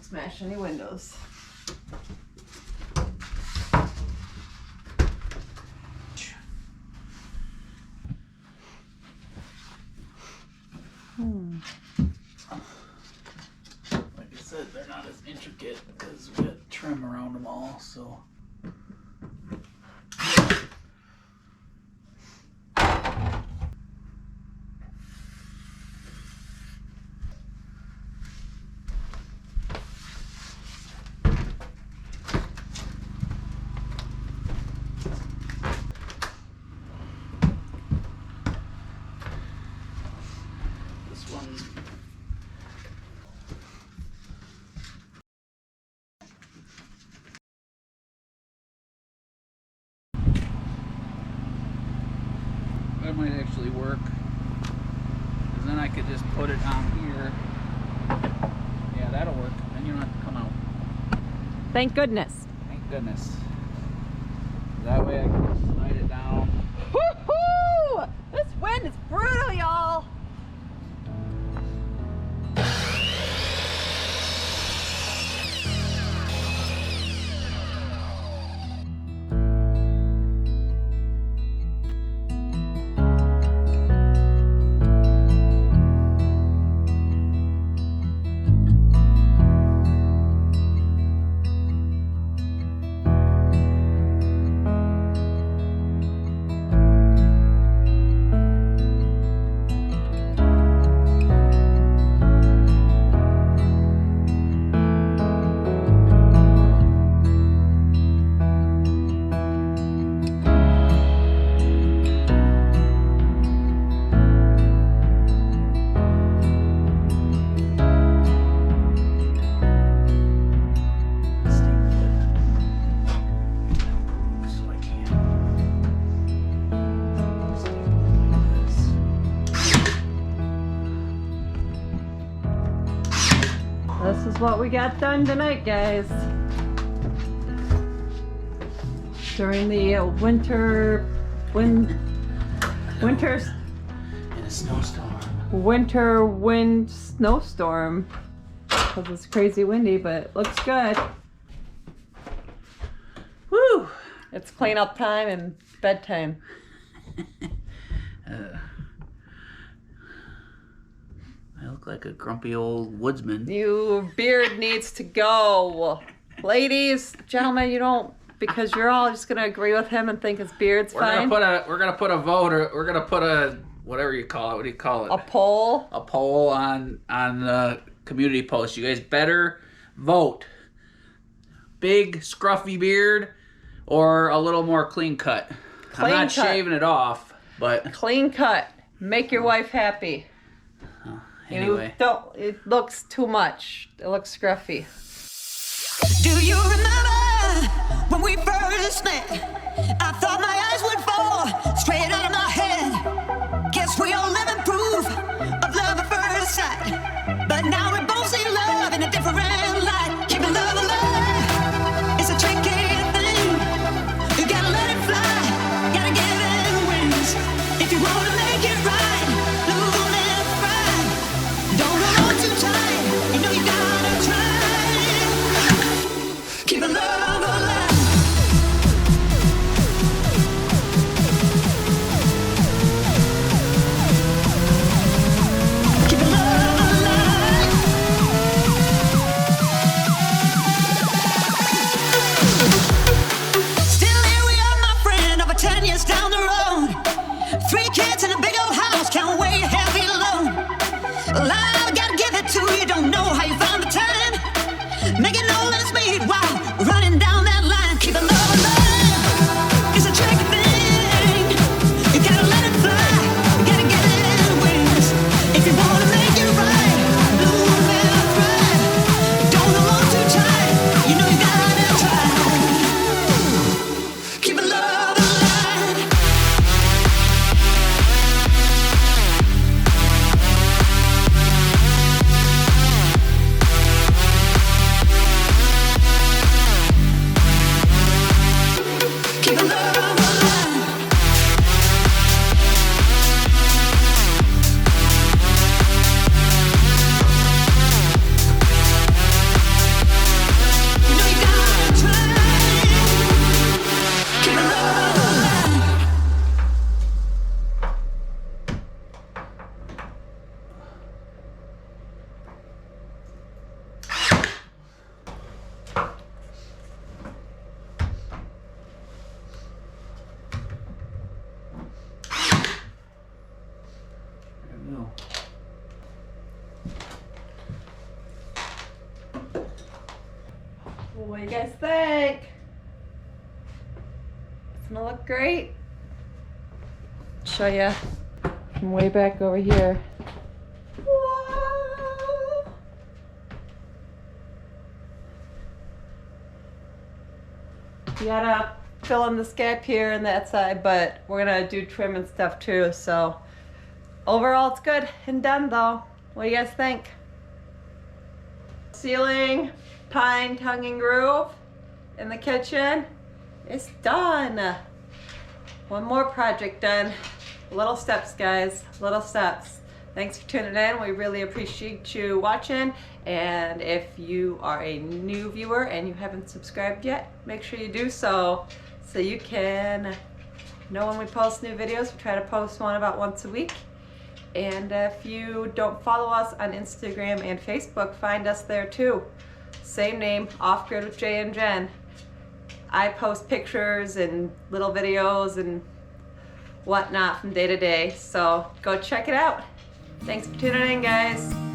smash any windows. Like I said, they're not as intricate because we got trim around them all, so. That might actually work, because then I could just put it on here. Yeah, that'll work. Then you don't have to come out. Thank goodness. Thank goodness. That way I can just slide it down. Woo-hoo! This wind is brutal, y'all. This is what we got done tonight, guys. During the winter In a snowstorm. winter wind snowstorm. Because it's crazy windy, but it looks good. Woo! It's cleanup time and bedtime. I look like a grumpy old woodsman. Your beard needs to go. Ladies, gentlemen, you don't, because you're all just gonna agree with him and think his beard's fine. We're gonna put a vote, or we're gonna put a whatever you call it. What do you call it? A poll. A poll on the community post. You guys better vote. Big scruffy beard or a little more clean cut. I'm not shaving it off, but Clean cut. Make your wife happy. anyway. It looks too much. It looks scruffy. Do you remember when we first met? I thought my eyes would fall straight out of my head. Guess we all live in proof of love at first sight. But now we both see love in a different light. Keeping love alive is a tricky thing. You gotta let it fly, gotta give it wings. If you wanna make it right, don't let it fry. Don't hold on too tight, you know you gotta try. Keep the love alive. Keep the love alive. What do you guys think? It's gonna look great. Show you from way back over here. Whoa. You gotta fill in this gap here and that side, but we're gonna do trim and stuff too, so overall it's good and done though. What do you guys think? Ceiling, pine tongue and groove in the kitchen. It's done. One more project done. Little steps, guys, little steps. Thanks for tuning in. We really appreciate you watching. And if you are a new viewer and you haven't subscribed yet, make sure you do so you can know when we post new videos. We try to post one about once a week. And if you don't follow us on Instagram and Facebook, find us there too. Same name, Off Grid with Jay and Jen. I post pictures and little videos and whatnot from day to day, so go check it out. Thanks for tuning in, guys.